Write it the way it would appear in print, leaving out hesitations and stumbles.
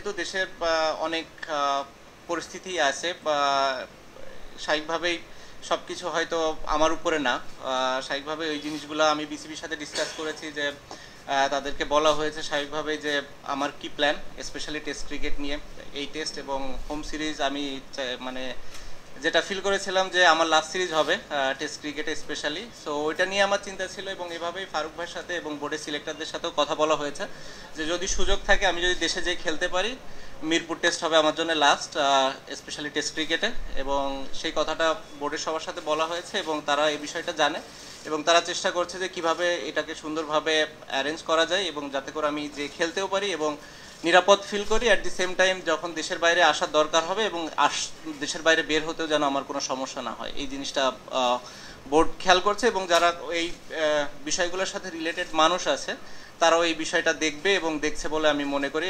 যেহেতু দেশের অনেক পরিস্থিতি আছে, স্বাভাবিকভাবেই সবকিছু হয়তো আমার উপরে না। স্বাভাবিকভাবে ওই জিনিসগুলো আমি বিসিবির সাথে ডিসকাস করেছি, যে তাদেরকে বলা হয়েছে স্বাভাবিকভাবে যে আমার কি প্ল্যান, স্পেশালি টেস্ট ক্রিকেট নিয়ে। এই টেস্ট এবং হোম সিরিজ আমি মানে যেটা ফিল করেছিলাম যে আমার লাস্ট সিরিজ হবে টেস্ট ক্রিকেটে স্পেশালি, সো ওইটা নিয়ে আমার চিন্তা ছিল। এবং এভাবেই ফারুক ভাইয়ের সাথে এবং বোর্ডের সিলেক্টরদের সাথেও কথা বলা হয়েছে যে যদি সুযোগ থাকে, আমি যদি দেশে যেয়ে খেলতে পারি, মিরপুর টেস্ট হবে আমার জন্য লাস্ট, স্পেশালি টেস্ট ক্রিকেটে। এবং সেই কথাটা বোর্ডের সবার সাথে বলা হয়েছে এবং তারা এই বিষয়টা জানে এবং তারা চেষ্টা করছে যে কিভাবে এটাকে সুন্দরভাবে অ্যারেঞ্জ করা যায় এবং যাতে করে আমি যে খেলতেও পারি এবং নিরাপদ ফিল করি। অ্যাট দি সেম টাইম যখন দেশের বাইরে আসার দরকার হবে এবং দেশের বাইরে বের হতেও যেন আমার কোনো সমস্যা না হয়, এই জিনিসটা বোর্ড খেয়াল করছে। এবং যারা এই বিষয়গুলোর সাথে রিলেটেড মানুষ আছে, তারাও এই বিষয়টা দেখবে এবং দেখছে বলে আমি মনে করি।